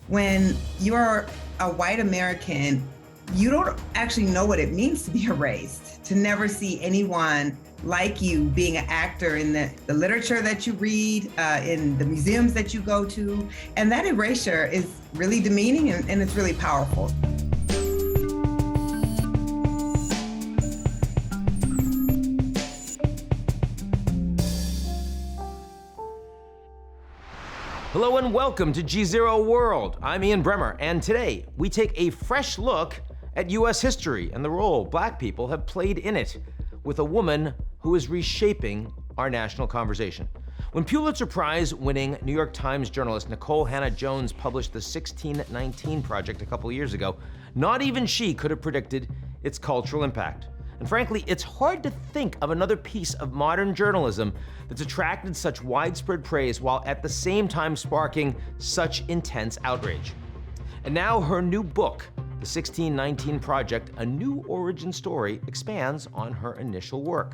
When you're a white American, you don't actually know what it means to be erased, to never see anyone like you being an actor in the literature that you read, in the museums that you go to. And that erasure is really demeaning and it's really powerful. Hello and welcome to GZERO World. I'm Ian Bremmer, and today we take a fresh look at U.S. history and the role Black people have played in it, with a woman who is reshaping our national conversation. When Pulitzer Prize-winning New York Times journalist Nikole Hannah-Jones published the 1619 Project a couple years ago, not even she could have predicted its cultural impact. And frankly, it's hard to think of another piece of modern journalism that's attracted such widespread praise while at the same time sparking such intense outrage. And now her new book, The 1619 Project, A New Origin Story, expands on her initial work.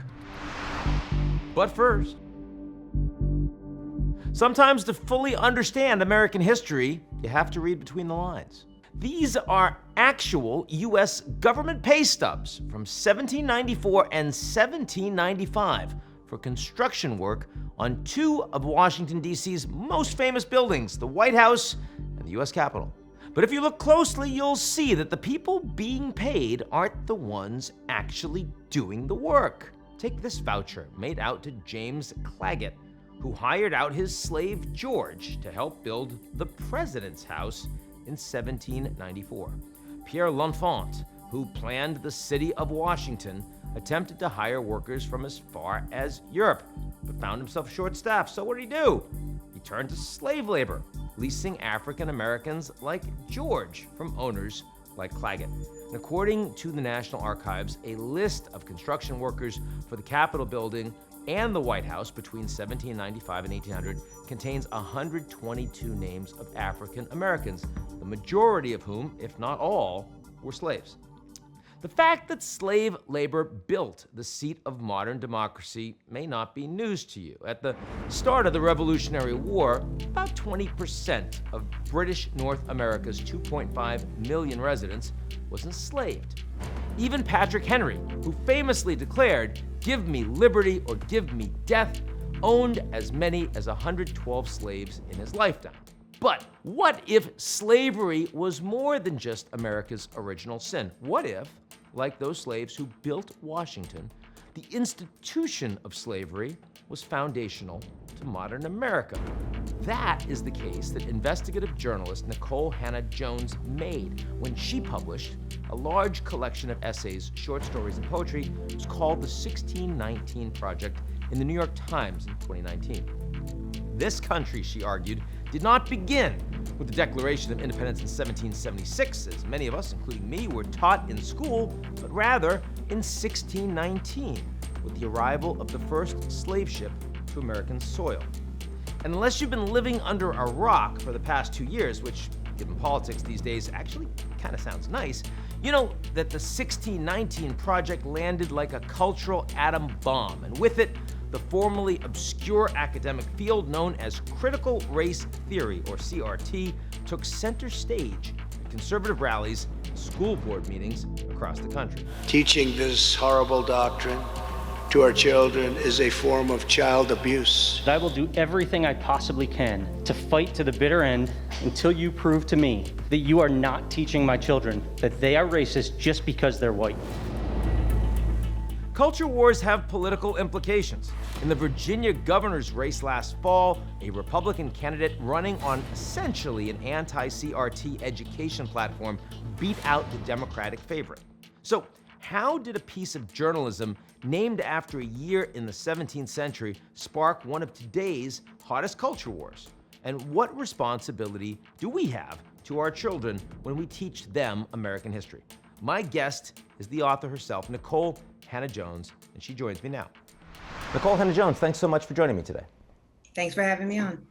But first, sometimes to fully understand American history, you have to read between the lines. These are actual U.S. government pay stubs from 1794 and 1795 for construction work on two of Washington, D.C.'s most famous buildings, the White House and the U.S. Capitol. But if you look closely, you'll see that the people being paid aren't the ones actually doing the work. Take this voucher made out to James Claggett, who hired out his slave George to help build the president's house in 1794. Pierre L'Enfant, who planned the city of Washington, attempted to hire workers from as far as Europe, but found himself short-staffed. So what did he do? He turned to slave labor, leasing African Americans like George from owners like Claggett. And according to the National Archives, a list of construction workers for the Capitol building and the White House between 1795 and 1800 contains 122 names of African Americans, the majority of whom, if not all, were slaves. The fact that slave labor built the seat of modern democracy may not be news to you. At the start of the Revolutionary War, about 20% of British North America's 2.5 million residents was enslaved. Even Patrick Henry, who famously declared, "Give me liberty or give me death," owned as many as 112 slaves in his lifetime. But what if slavery was more than just America's original sin? What if, like those slaves who built Washington, the institution of slavery was foundational to modern America? That is the case that investigative journalist Nikole Hannah-Jones made when she published a large collection of essays, short stories, and poetry. It was called The 1619 Project in the New York Times in 2019. This country, she argued, did not begin with the Declaration of Independence in 1776, as many of us, including me, were taught in school, but rather in 1619, with the arrival of the first slave ship to American soil. And unless you've been living under a rock for the past 2 years, which, given politics these days, actually kind of sounds nice, you know that the 1619 Project landed like a cultural atom bomb, and with it, the formerly obscure academic field known as critical race theory, or CRT, took center stage at conservative rallies and school board meetings across the country. Teaching this horrible doctrine to our children is a form of child abuse. I will do everything I possibly can to fight to the bitter end until you prove to me that you are not teaching my children that they are racist just because they're white. Culture wars have political implications. In the Virginia governor's race last fall, a Republican candidate running on essentially an anti-CRT education platform beat out the Democratic favorite. So, how did a piece of journalism named after a year in the 17th century spark one of today's hottest culture wars? And what responsibility do we have to our children when we teach them American history? My guest is the author herself, Nikole Hannah-Jones, and she joins me now. Nikole Hannah-Jones, thanks so much for joining me today. Thanks for having me on.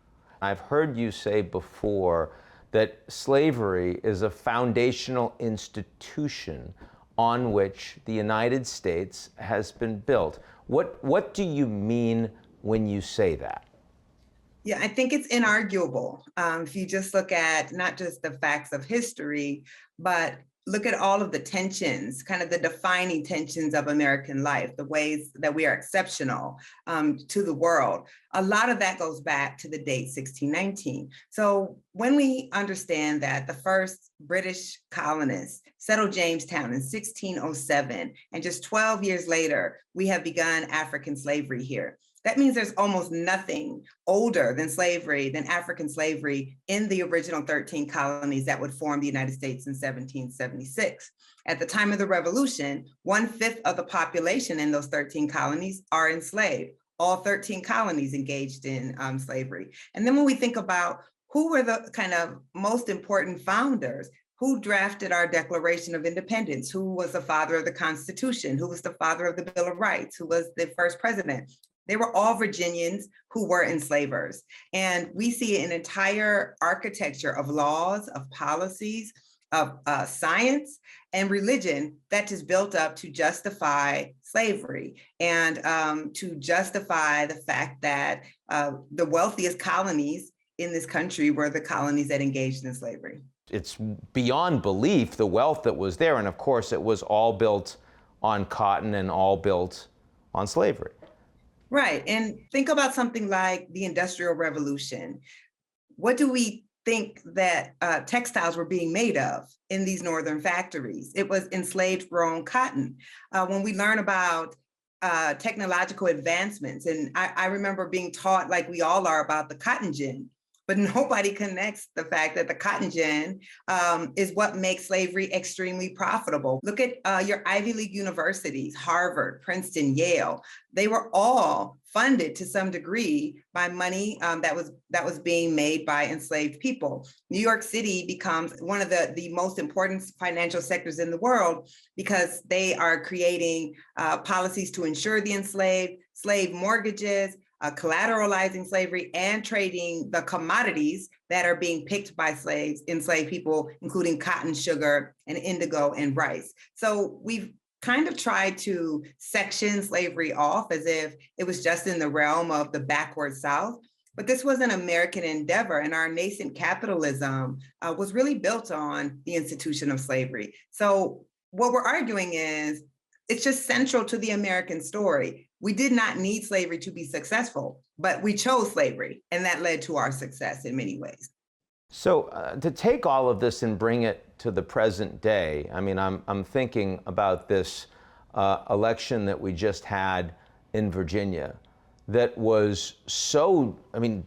I've heard you say before that slavery is a foundational institution on which the United States has been built. What do you mean when you say that? Yeah, I think it's inarguable. If you just look at not just the facts of history, but look at all of the tensions, kind of the defining tensions of American life, the ways that we are exceptional to the world. A lot of that goes back to the date 1619. So when we understand that the first British colonists settled Jamestown in 1607, and just 12 years later, we have begun African slavery here. That means there's almost nothing older than slavery, than African slavery in the original 13 colonies that would form the United States in 1776. At the time of the Revolution, 1/5 of the population in those 13 colonies are enslaved. All 13 colonies engaged in slavery. And then when we think about who were the kind of most important founders, who drafted our Declaration of Independence, who was the father of the Constitution, who was the father of the Bill of Rights, who was the first president, they were all Virginians who were enslavers. And we see an entire architecture of laws, of policies, of science and religion that is built up to justify slavery and to justify the fact that the wealthiest colonies in this country were the colonies that engaged in slavery. It's beyond belief, the wealth that was there. And of course, it was all built on cotton and all built on slavery. Right. And think about something like the Industrial Revolution. What do we think that textiles were being made of in these northern factories? It was enslaved grown cotton. When we learn about technological advancements, and I remember being taught, like we all are, about the cotton gin, but nobody connects the fact that the cotton gin is what makes slavery extremely profitable. Look at your Ivy League universities, Harvard, Princeton, Yale. They were all funded to some degree by money that was being made by enslaved people. New York City becomes one of the most important financial sectors in the world because they are creating policies to insure the enslaved, slave mortgages, collateralizing slavery, and trading the commodities that are being picked by enslaved people, including cotton, sugar, and indigo and rice. So we've kind of tried to section slavery off as if it was just in the realm of the backward South. But this was an American endeavor, and our nascent capitalism was really built on the institution of slavery. So what we're arguing is it's just central to the American story. We did not need slavery to be successful, but we chose slavery, and that led to our success in many ways. So to take all of this and bring it to the present day, I mean, I'm thinking about this election that we just had in Virginia that was so,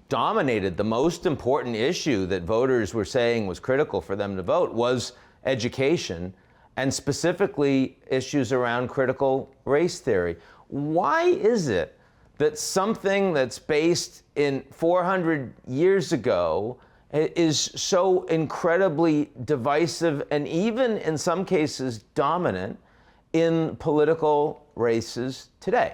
dominated. The most important issue that voters were saying was critical for them to vote was education, and specifically issues around critical race theory. Why is it that something that's based in 400 years ago is so incredibly divisive and even in some cases dominant in political races today?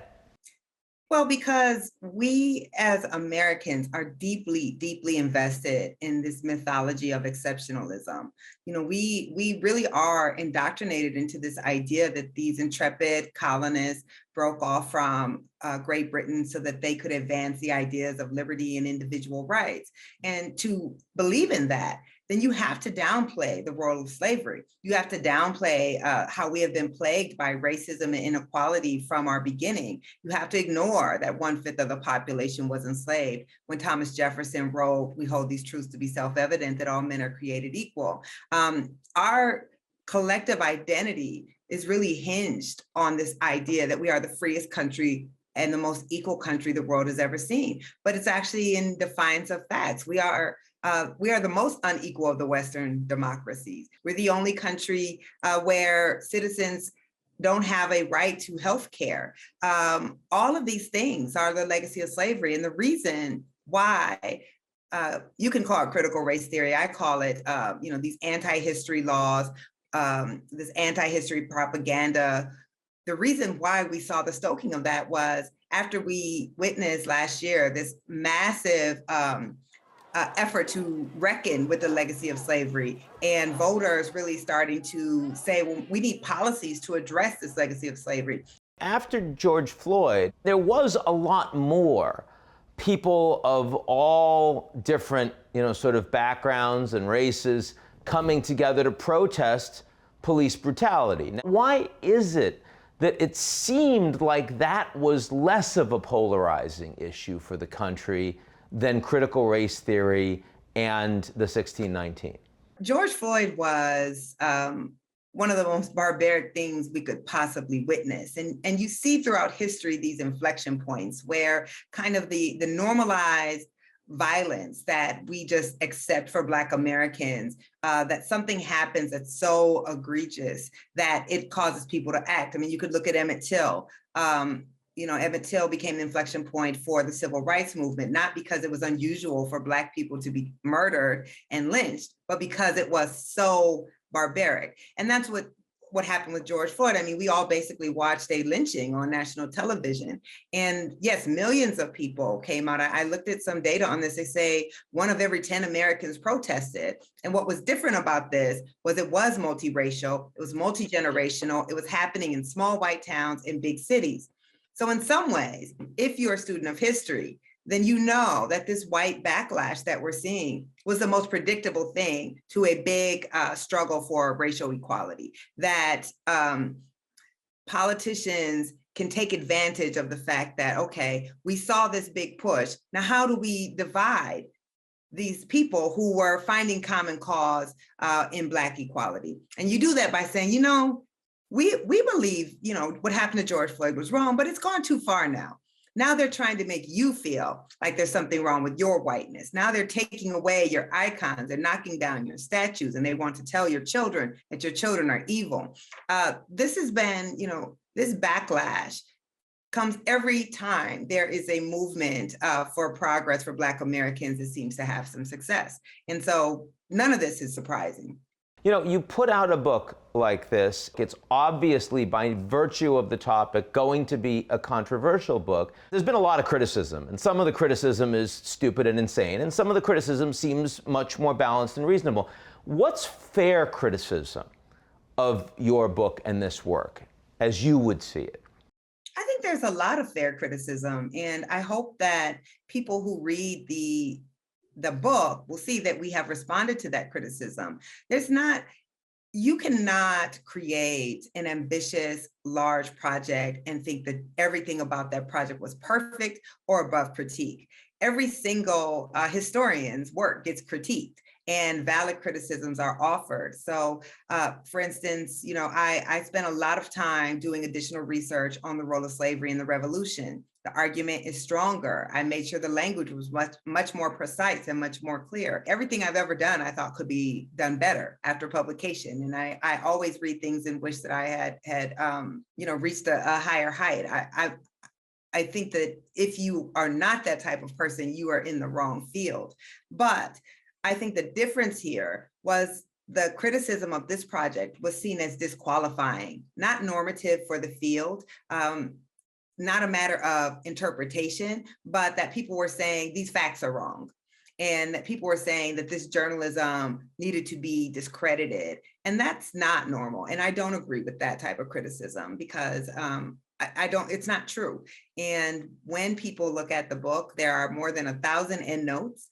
Well, because we as Americans are deeply, deeply invested in this mythology of exceptionalism. You know, we really are indoctrinated into this idea that these intrepid colonists broke off from Great Britain so that they could advance the ideas of liberty and individual rights. And to believe in that, then you have to downplay the role of slavery. You have to downplay how we have been plagued by racism and inequality from our beginning. You have to ignore that 1/5 of the population was enslaved. When Thomas Jefferson wrote, "We hold these truths to be self-evident, that all men are created equal." Our collective identity is really hinged on this idea that we are the freest country and the most equal country the world has ever seen. But it's actually in defiance of facts. We are the most unequal of the Western democracies. We're the only country where citizens don't have a right to health care. All of these things are the legacy of slavery. And the reason why, you can call it critical race theory, I call it, these anti-history laws, this anti-history propaganda. The reason why we saw the stoking of that was after we witnessed last year this massive effort to reckon with the legacy of slavery, and voters really starting to say, well, we need policies to address this legacy of slavery. After George Floyd, there was a lot more people of all different, sort of backgrounds and races coming together to protest police brutality. Now, why is it that it seemed like that was less of a polarizing issue for the country than critical race theory and the 1619? George Floyd was one of the most barbaric things we could possibly witness. And you see throughout history these inflection points where kind of the normalized violence that we just accept for Black Americans, that something happens that's so egregious that it causes people to act. I mean, you could look at Emmett Till. Emmett Till became the inflection point for the civil rights movement, not because it was unusual for Black people to be murdered and lynched, but because it was so barbaric. And that's what happened with George Floyd. I mean, we all basically watched a lynching on national television. And yes, millions of people came out. I looked at some data on this. They say 1 of every 10 Americans protested. And what was different about this was it was multiracial, it was multi-generational, it was happening in small white towns in big cities. So in some ways, if you're a student of history, then you know that this white backlash that we're seeing was the most predictable thing to a big struggle for racial equality, that politicians can take advantage of the fact that, okay, we saw this big push. Now, how do we divide these people who were finding common cause in Black equality? And you do that by saying, we believe, what happened to George Floyd was wrong, but it's gone too far now. Now they're trying to make you feel like there's something wrong with your whiteness. Now they're taking away your icons, they're knocking down your statues, and they want to tell your children that your children are evil. This has been, this backlash comes every time there is a movement for progress for Black Americans. It seems to have some success. And so none of this is surprising. You put out a book like this. It's obviously, by virtue of the topic, going to be a controversial book. There's been a lot of criticism, and some of the criticism is stupid and insane, and some of the criticism seems much more balanced and reasonable. What's fair criticism of your book and this work, as you would see it? I think there's a lot of fair criticism, and I hope that people who read the book will see that we have responded to that criticism. You cannot create an ambitious, large project and think that everything about that project was perfect or above critique. Every single historian's work gets critiqued and valid criticisms are offered. So for instance, I spent a lot of time doing additional research on the role of slavery in the revolution. The argument is stronger. I made sure the language was much more precise and much more clear. Everything I've ever done, I thought could be done better after publication. And I always read things and wish that I had reached a higher height. I think that if you are not that type of person, you are in the wrong field. But I think the difference here was the criticism of this project was seen as disqualifying, not normative for the field, not a matter of interpretation, but that people were saying these facts are wrong. And that people were saying that this journalism needed to be discredited. And that's not normal. And I don't agree with that type of criticism because it's not true. And when people look at the book, there are more than 1,000 endnotes.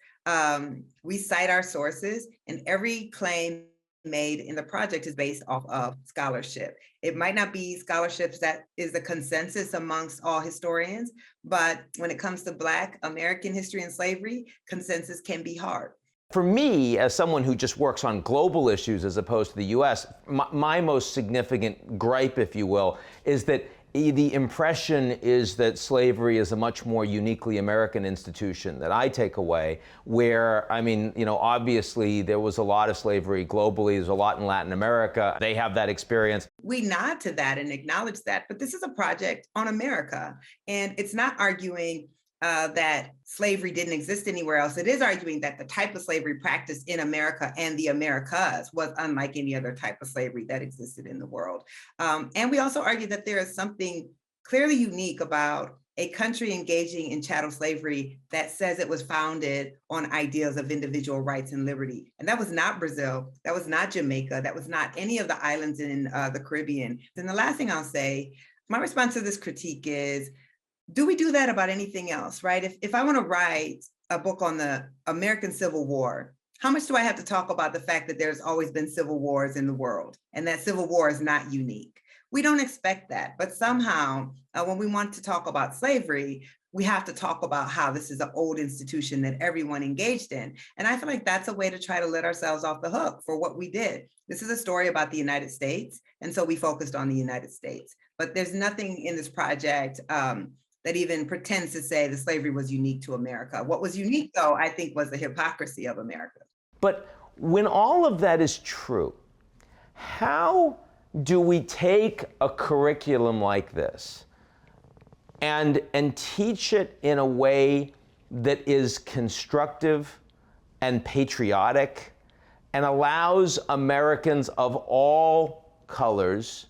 We cite our sources, and every claim made in the project is based off of scholarship. It might not be scholarships that is the consensus amongst all historians, but when it comes to Black American history and slavery, consensus can be hard. For me, as someone who just works on global issues as opposed to the US, my most significant gripe, if you will, is that the impression is that slavery is a much more uniquely American institution that I take away, where, obviously there was a lot of slavery globally, there's a lot in Latin America, they have that experience. We nod to that and acknowledge that, but this is a project on America, and it's not arguing that slavery didn't exist anywhere else. It is arguing that the type of slavery practiced in America and the Americas was unlike any other type of slavery that existed in the world. And we also argue that there is something clearly unique about a country engaging in chattel slavery that says it was founded on ideals of individual rights and liberty. And that was not Brazil, that was not Jamaica, that was not any of the islands in the Caribbean. And the last thing I'll say, my response to this critique is, do we do that about anything else, right? If I want to write a book on the American Civil War, how much do I have to talk about the fact that there's always been civil wars in the world and that civil war is not unique? We don't expect that, but somehow when we want to talk about slavery, we have to talk about how this is an old institution that everyone engaged in. And I feel like that's a way to try to let ourselves off the hook for what we did. This is a story about the United States, and so we focused on the United States. But there's nothing in this project that even pretends to say that slavery was unique to America. What was unique, though, I think, was the hypocrisy of America. But when all of that is true, how do we take a curriculum like this and teach it in a way that is constructive and patriotic and allows Americans of all colors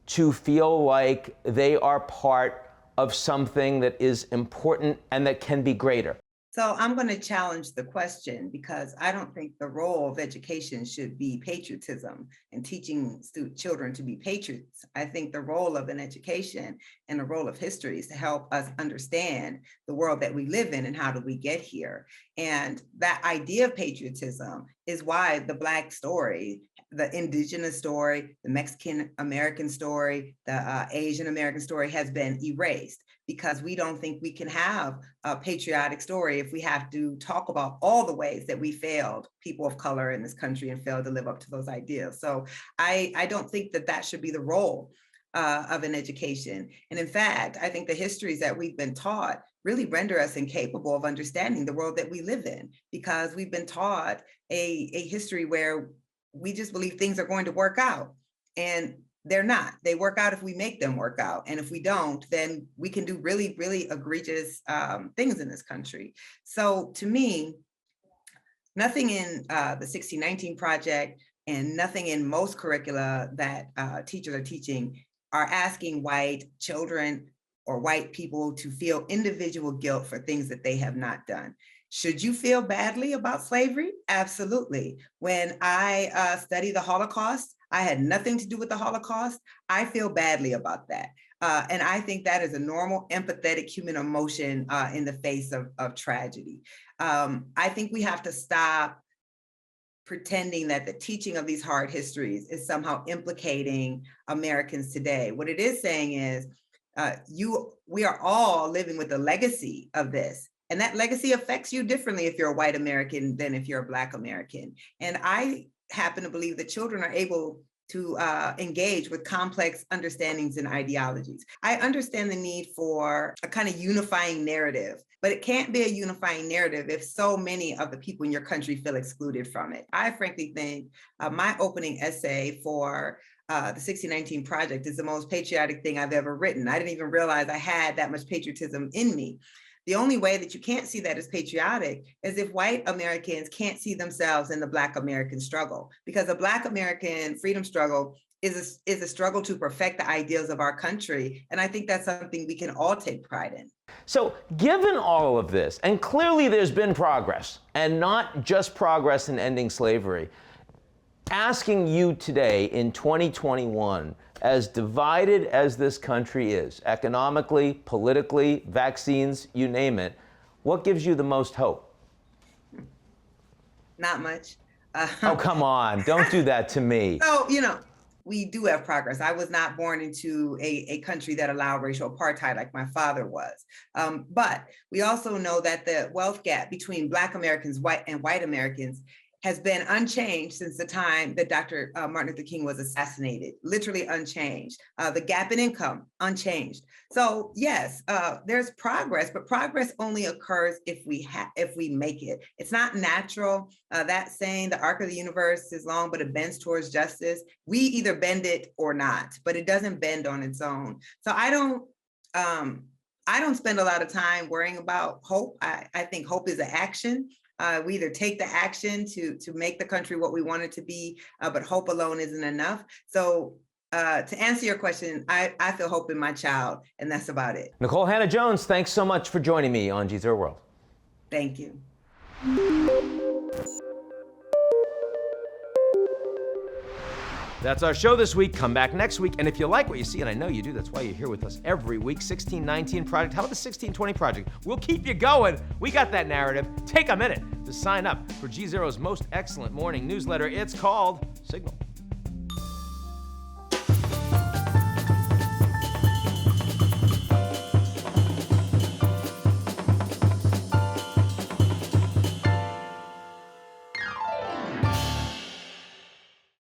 to feel like they are part of something that is important and that can be greater? So I'm going to challenge the question, because I don't think the role of education should be patriotism and teaching children to be patriots. I think the role of an education and the role of history is to help us understand the world that we live in and how do we get here. And that idea of patriotism is why the Black story, the Indigenous story, the Mexican American story, the Asian American story has been erased, because we don't think we can have a patriotic story if we have to talk about all the ways that we failed people of color in this country and failed to live up to those ideals. So I don't think that that should be the role of an education. And in fact, I think the histories that we've been taught really render us incapable of understanding the world that we live in, because we've been taught a history where we just believe things are going to work out, and they're not. They work out if we make them work out. And if we don't, then we can do really, really egregious things in this country. So to me, nothing in the 1619 Project and nothing in most curricula that teachers are teaching are asking white children or white people to feel individual guilt for things that they have not done. Should you feel badly about slavery? Absolutely. When I study the Holocaust, I had nothing to do with the Holocaust. I feel badly about that. And I think that is a normal, empathetic human emotion in the face of tragedy. I think we have to stop pretending that the teaching of these hard histories is somehow implicating Americans today. What it is saying is, we are all living with the legacy of this. And that legacy affects you differently if you're a white American than if you're a Black American. And I happen to believe that children are able to engage with complex understandings and ideologies. I understand the need for a kind of unifying narrative, but it can't be a unifying narrative if so many of the people in your country feel excluded from it. I frankly think my opening essay for the 1619 Project is the most patriotic thing I've ever written. I didn't even realize I had that much patriotism in me. The only way that you can't see that as patriotic is if white Americans can't see themselves in the Black American struggle, because the Black American freedom struggle is a struggle to perfect the ideals of our country. And I think that's something we can all take pride in. So given all of this, and clearly there's been progress, and not just progress in ending slavery, asking you today in 2021, as divided as this country is, economically, politically, vaccines, you name it, what gives you the most hope? Not much. Oh, come on, don't do that to me. So, we do have progress. I was not born into a country that allowed racial apartheid like my father was. But we also know that the wealth gap between Black Americans and white Americans has been unchanged since the time that Dr. Martin Luther King was assassinated, literally unchanged. The gap in income, unchanged. So yes, there's progress, but progress only occurs if we make it. It's not natural. That saying, the arc of the universe is long, but it bends towards justice. We either bend it or not, but it doesn't bend on its own. So I don't spend a lot of time worrying about hope. I think hope is an action. We either take the action to make the country what we want it to be, but hope alone isn't enough. So to answer your question, I feel hope in my child, and that's about it. Nikole Hannah-Jones, thanks so much for joining me on GZERO World. Thank you. That's our show this week. Come back next week. And if you like what you see, and I know you do, that's why you're here with us every week, 1619 Project. How about the 1620 Project? We'll keep you going. We got that narrative. Take a minute to sign up for GZERO's most excellent morning newsletter. It's called Signal.